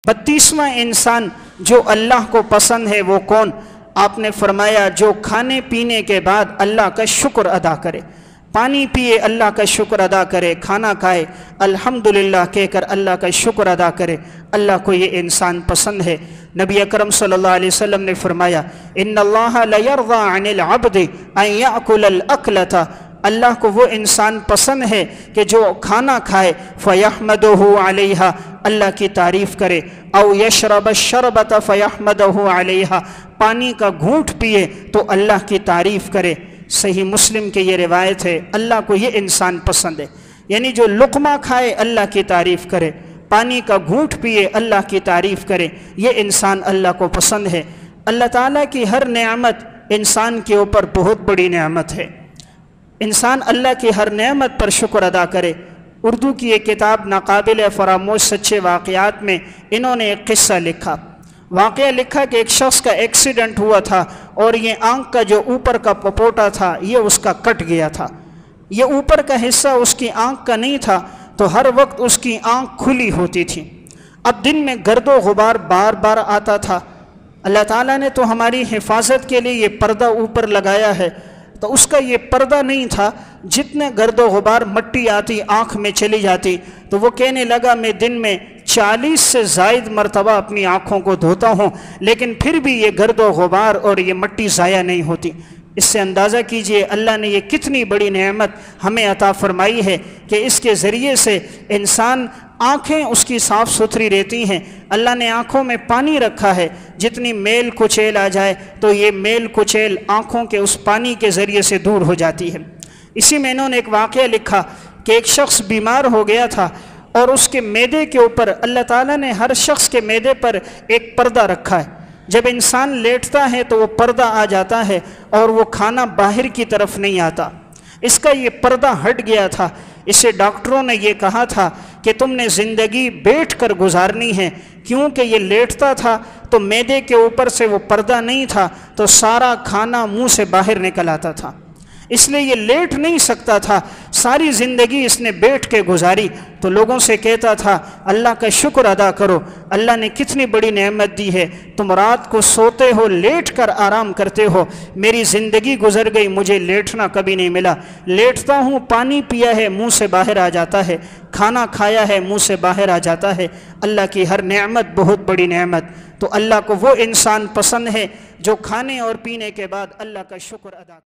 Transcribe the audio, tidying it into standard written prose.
32واں انسان جو اللہ کو پسند ہے وہ کون؟ آپ نے فرمایا جو کھانے پینے کے بعد اللہ کا شکر ادا کرے، پانی پیے اللہ کا شکر ادا کرے، کھانا کھائے الحمدللہ کہہ کر اللہ کا شکر ادا کرے، اللہ کو یہ انسان پسند ہے۔ نبی اکرم صلی اللہ علیہ وسلم نے فرمایا ان اللہ لیرضی عن العبد ان یأکل الاکلۃ، اللہ کو وہ انسان پسند ہے کہ جو کھانا کھائے فیحمدہ علیہا، اللہ کی تعریف کرے، او یشرب الشربۃ فیحمدہ علیہا، پانی کا گھونٹ پیے تو اللہ کی تعریف کرے۔ صحیح مسلم کی یہ روایت ہے، اللہ کو یہ انسان پسند ہے، یعنی جو لقمہ کھائے اللہ کی تعریف کرے، پانی کا گھونٹ پیے اللہ کی تعریف کرے، یہ انسان اللہ کو پسند ہے۔ اللہ تعالیٰ کی ہر نعمت انسان کے اوپر بہت بڑی نعمت ہے، انسان اللہ کی ہر نعمت پر شکر ادا کرے۔ اردو کی ایک کتاب ناقابل فراموش سچے واقعات میں انہوں نے ایک قصہ لکھا، واقعہ لکھا کہ ایک شخص کا ایکسیڈنٹ ہوا تھا اور یہ آنکھ کا جو اوپر کا پپوٹا تھا یہ اس کا کٹ گیا تھا، یہ اوپر کا حصہ اس کی آنکھ کا نہیں تھا، تو ہر وقت اس کی آنکھ کھلی ہوتی تھی۔ اب دن میں گرد و غبار بار بار آتا تھا، اللہ تعالیٰ نے تو ہماری حفاظت کے لیے یہ پردہ اوپر لگایا ہے، تو اس کا یہ پردہ نہیں تھا، جتنے گرد و غبار مٹی آتی آنکھ میں چلی جاتی، تو وہ کہنے لگا میں دن میں 40 سے زائد مرتبہ اپنی آنکھوں کو دھوتا ہوں لیکن پھر بھی یہ گرد و غبار اور یہ مٹی ضائع نہیں ہوتی۔ اس سے اندازہ کیجئے اللہ نے یہ کتنی بڑی نعمت ہمیں عطا فرمائی ہے کہ اس کے ذریعے سے انسان آنکھیں اس کی صاف ستھری رہتی ہیں۔ اللہ نے آنکھوں میں پانی رکھا ہے، جتنی میل کچیل آ جائے تو یہ میل کچیل آنکھوں کے اس پانی کے ذریعے سے دور ہو جاتی ہے۔ اسی میں انہوں نے ایک واقعہ لکھا کہ ایک شخص بیمار ہو گیا تھا اور اس کے معدے کے اوپر اللہ تعالیٰ نے ہر شخص کے معدے پر ایک پردہ رکھا ہے، جب انسان لیٹتا ہے تو وہ پردہ آ جاتا ہے اور وہ کھانا باہر کی طرف نہیں آتا۔ اس کا یہ پردہ ہٹ گیا تھا، اسے ڈاکٹروں نے یہ کہا تھا کہ تم نے زندگی بیٹھ کر گزارنی ہے، کیونکہ یہ لیٹتا تھا تو معدے کے اوپر سے وہ پردہ نہیں تھا تو سارا کھانا منہ سے باہر نکل آتا تھا، اس لیے یہ لیٹ نہیں سکتا تھا، ساری زندگی اس نے بیٹھ کے گزاری۔ تو لوگوں سے کہتا تھا اللہ کا شکر ادا کرو، اللہ نے کتنی بڑی نعمت دی ہے، تم رات کو سوتے ہو لیٹ کر آرام کرتے ہو، میری زندگی گزر گئی مجھے لیٹنا کبھی نہیں ملا، لیٹتا ہوں پانی پیا ہے منہ سے باہر آ جاتا ہے، کھانا کھایا ہے منہ سے باہر آ جاتا ہے۔ اللہ کی ہر نعمت بہت بڑی نعمت، تو اللہ کو وہ انسان پسند ہے جو کھانے اور پینے کے بعد اللہ کا شکر ادا کرے۔